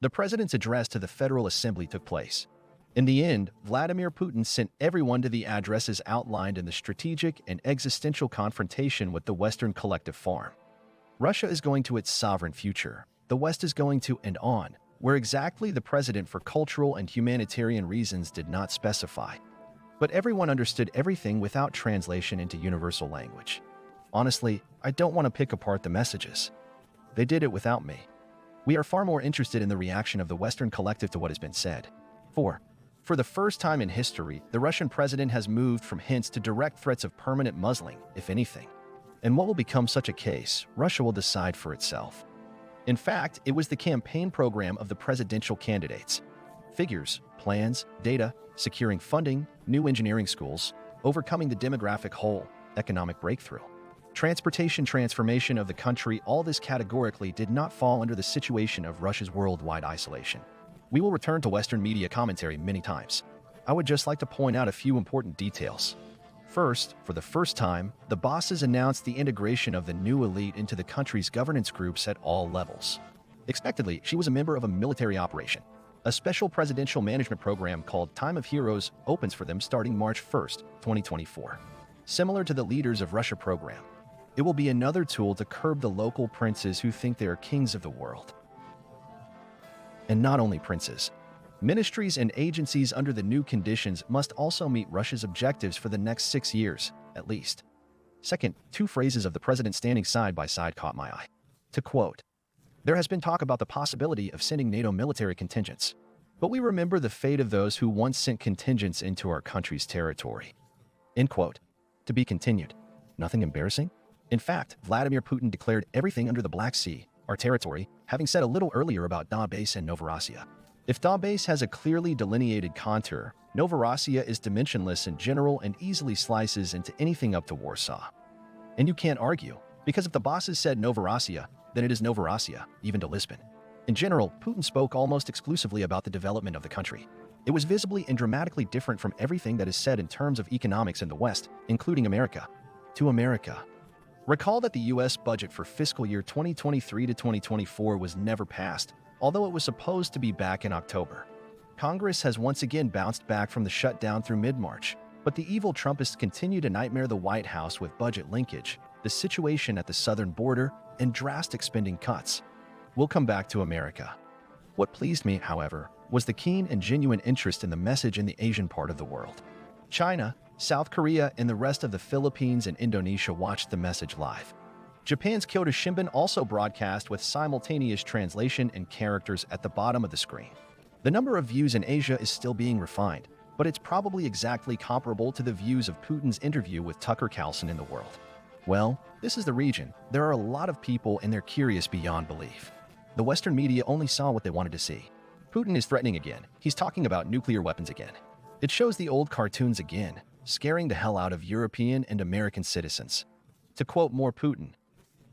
The president's address to the Federal Assembly took place. In the end, Vladimir Putin sent everyone to the addresses outlined in the strategic and existential confrontation with the Western collective farm. Russia is going to its sovereign future. The West is going to and on, where exactly the president for cultural and humanitarian reasons did not specify. But everyone understood everything without translation into universal language. Honestly, I don't want to pick apart the messages. They did it without me. We are far more interested in the reaction of the Western collective to what has been said. 4. For the first time in history, the Russian president has moved from hints to direct threats of permanent muzzling, if anything. In what will become such a case, Russia will decide for itself. In fact, it was the campaign program of the presidential candidates. Figures, plans, data, securing funding, new engineering schools, overcoming the demographic hole, economic breakthrough, transportation transformation of the country, all this categorically did not fall under the situation of Russia's worldwide isolation. We will return to Western media commentary many times. I would just like to point out a few important details. First, for the first time, the bosses announced the integration of the new elite into the country's governance groups at all levels. Expectedly, she was a member of a military operation. A special presidential management program called Time of Heroes opens for them starting March 1st, 2024. Similar to the Leaders of Russia program, it will be another tool to curb the local princes who think they are kings of the world. And not only princes. Ministries and agencies under the new conditions must also meet Russia's objectives for the next 6 years, at least. Second, 2 phrases of the president standing side by side caught my eye. To quote, "There has been talk about the possibility of sending NATO military contingents, but we remember the fate of those who once sent contingents into our country's territory." End quote. To be continued. Nothing embarrassing? In fact, Vladimir Putin declared everything under the Black Sea our territory, having said a little earlier about Donbass and Novorossiya. If Donbass has a clearly delineated contour, Novorossiya is dimensionless in general and easily slices into anything up to Warsaw. And you can't argue, because if the bosses said Novorossiya, then it is Novorossiya, even to Lisbon. In general, Putin spoke almost exclusively about the development of the country. It was visibly and dramatically different from everything that is said in terms of economics in the West, including America. To America. Recall that the U.S. budget for fiscal year 2023 to 2024 was never passed, although it was supposed to be back in October. Congress has once again bounced back from the shutdown through mid-March, but the evil Trumpists continue to nightmare the White House with budget linkage, the situation at the southern border, and drastic spending cuts. We'll come back to America. What pleased me, however, was the keen and genuine interest in the message in the Asian part of the world. China, South Korea, and the rest of the Philippines and Indonesia watched the message live. Japan's Kyoto Shimbun also broadcast with simultaneous translation and characters at the bottom of the screen. The number of views in Asia is still being refined, but it's probably exactly comparable to the views of Putin's interview with Tucker Carlson in the world. Well, this is the region. There are a lot of people and they're curious beyond belief. The Western media only saw what they wanted to see. Putin is threatening again. He's talking about nuclear weapons again. It shows the old cartoons again, scaring the hell out of European and American citizens. To quote more Putin,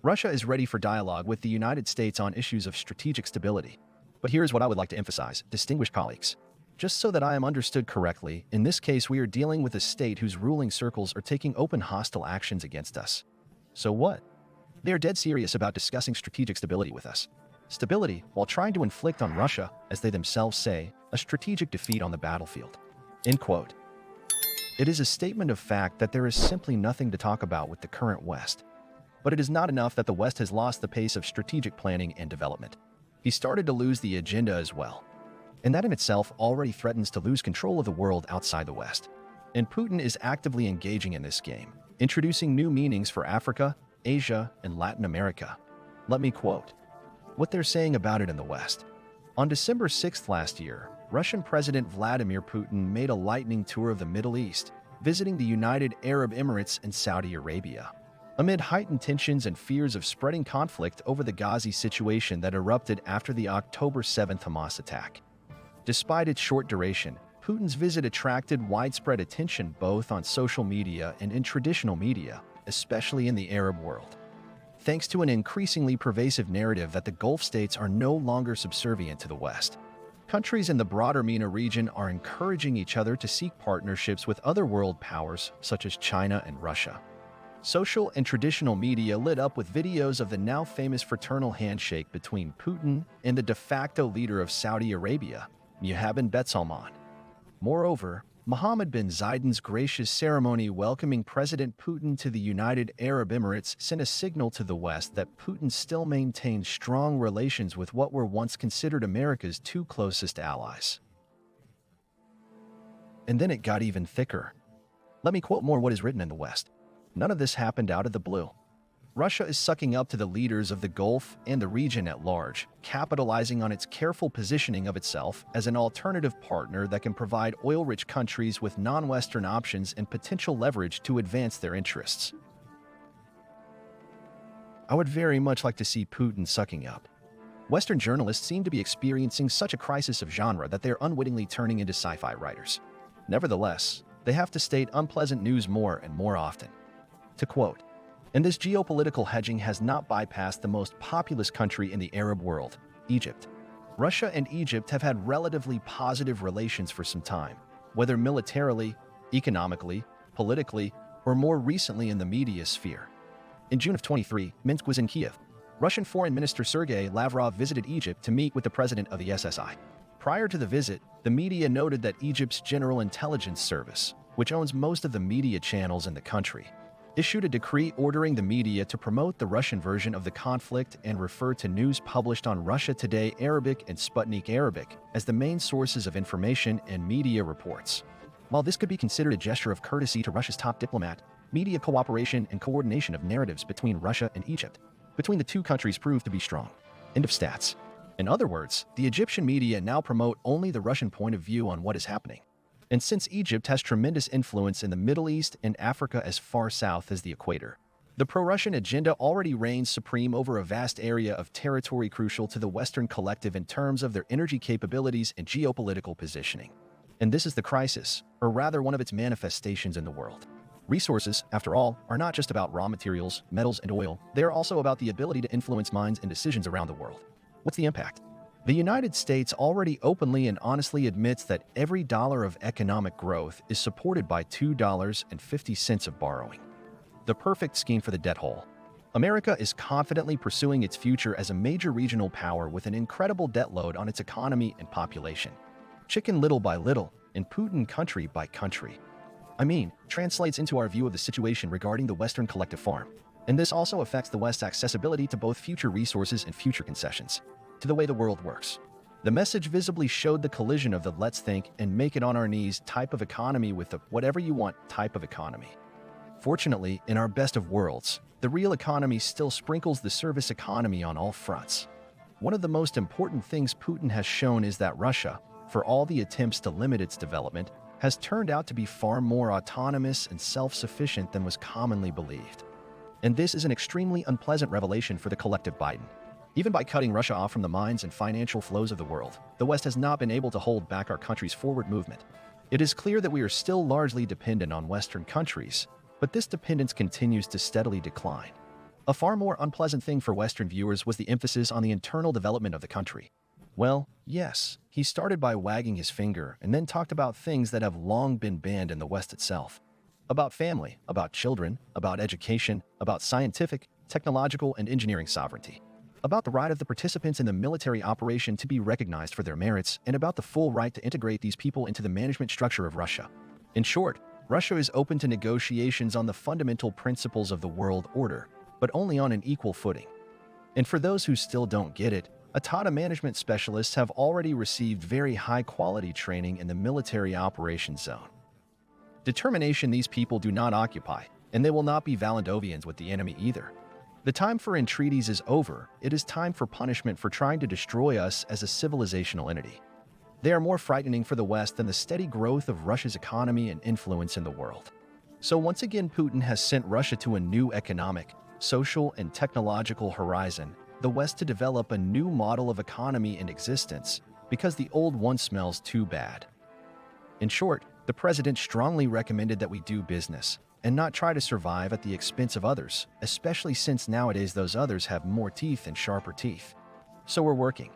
Russia is ready for dialogue with the United States on issues of strategic stability. But here's what I would like to emphasize, distinguished colleagues. Just so that I am understood correctly, in this case we are dealing with a state whose ruling circles are taking open hostile actions against us. So what? They are dead serious about discussing strategic stability with us. Stability while trying to inflict on Russia, as they themselves say, a strategic defeat on the battlefield. End quote. It is a statement of fact that there is simply nothing to talk about with the current West. But it is not enough that the West has lost the pace of strategic planning and development. He started to lose the agenda as well. And that in itself already threatens to lose control of the world outside the West. And Putin is actively engaging in this game, introducing new meanings for Africa, Asia, and Latin America. Let me quote what they're saying about it in the West. On December 6th last year, Russian President Vladimir Putin made a lightning tour of the Middle East, visiting the United Arab Emirates and Saudi Arabia. Amid heightened tensions and fears of spreading conflict over the Ghazi situation that erupted after the October 7th Hamas attack. Despite its short duration, Putin's visit attracted widespread attention both on social media and in traditional media, especially in the Arab world. Thanks to an increasingly pervasive narrative that the Gulf states are no longer subservient to the West. Countries in the broader MENA region are encouraging each other to seek partnerships with other world powers such as China and Russia. Social and traditional media lit up with videos of the now famous fraternal handshake between Putin and the de facto leader of Saudi Arabia, Mohammed bin Salman. Moreover, Mohammed bin Zayed's gracious ceremony welcoming President Putin to the United Arab Emirates sent a signal to the West that Putin still maintained strong relations with what were once considered America's two closest allies. And then it got even thicker. Let me quote more what is written in the West. None of this happened out of the blue. Russia is sucking up to the leaders of the Gulf and the region at large, capitalizing on its careful positioning of itself as an alternative partner that can provide oil-rich countries with non-Western options and potential leverage to advance their interests. I would very much like to see Putin sucking up. Western journalists seem to be experiencing such a crisis of genre that they are unwittingly turning into sci-fi writers. Nevertheless, they have to state unpleasant news more and more often. To quote, "And this geopolitical hedging has not bypassed the most populous country in the Arab world, Egypt. Russia and Egypt have had relatively positive relations for some time, whether militarily, economically, politically, or more recently in the media sphere. In June of 23, Minsk was in Kiev. Russian Foreign Minister Sergei Lavrov visited Egypt to meet with the president of the SSI. Prior to the visit, the media noted that Egypt's General Intelligence Service, which owns most of the media channels in the country, issued a decree ordering the media to promote the Russian version of the conflict and refer to news published on Russia Today Arabic and Sputnik Arabic as the main sources of information and media reports. While this could be considered a gesture of courtesy to Russia's top diplomat, media cooperation and coordination of narratives between Russia and Egypt between the two countries proved to be strong." End of stats. In other words, the Egyptian media now promote only the Russian point of view on what is happening. And since Egypt has tremendous influence in the Middle East and Africa as far south as the equator, the pro-Russian agenda already reigns supreme over a vast area of territory crucial to the Western collective in terms of their energy capabilities and geopolitical positioning. And this is the crisis, or rather one of its manifestations in the world. Resources, after all, are not just about raw materials, metals, and oil. They are also about the ability to influence minds and decisions around the world. What's the impact? The United States already openly and honestly admits that every dollar of economic growth is supported by $2.50 of borrowing. The perfect scheme for the debt hole. America is confidently pursuing its future as a major regional power with an incredible debt load on its economy and population. Chicken little by little, and Putin country by country. Translates into our view of the situation regarding the Western collective farm. And this also affects the West's accessibility to both future resources and future concessions, to the way the world works. The message visibly showed the collision of the let's think and make it on our knees type of economy with the whatever you want type of economy. Fortunately, in our best of worlds, the real economy still sprinkles the service economy on all fronts. One of the most important things Putin has shown is that Russia, for all the attempts to limit its development, has turned out to be far more autonomous and self-sufficient than was commonly believed. And this is an extremely unpleasant revelation for the collective Biden. Even by cutting Russia off from the minds and financial flows of the world, the West has not been able to hold back our country's forward movement. It is clear that we are still largely dependent on Western countries, but this dependence continues to steadily decline. A far more unpleasant thing for Western viewers was the emphasis on the internal development of the country. Well, yes, he started by wagging his finger and then talked about things that have long been banned in the West itself. About family, about children, about education, about scientific, technological, and engineering sovereignty. About the right of the participants in the military operation to be recognized for their merits, and about the full right to integrate these people into the management structure of Russia. In short, Russia is open to negotiations on the fundamental principles of the world order, but only on an equal footing. And for those who still don't get it, Atata management specialists have already received very high-quality training in the military operations zone. Determination these people do not occupy, and they will not be Valandovians with the enemy either. The time for entreaties is over. It is time for punishment for trying to destroy us as a civilizational entity. They are more frightening for the West than the steady growth of Russia's economy and influence in the world. So once again, Putin has sent Russia to a new economic, social, and technological horizon, the West to develop a new model of economy and existence, because the old one smells too bad. In short, the president strongly recommended that we do business and not try to survive at the expense of others, especially since nowadays those others have more teeth and sharper teeth. So we're working.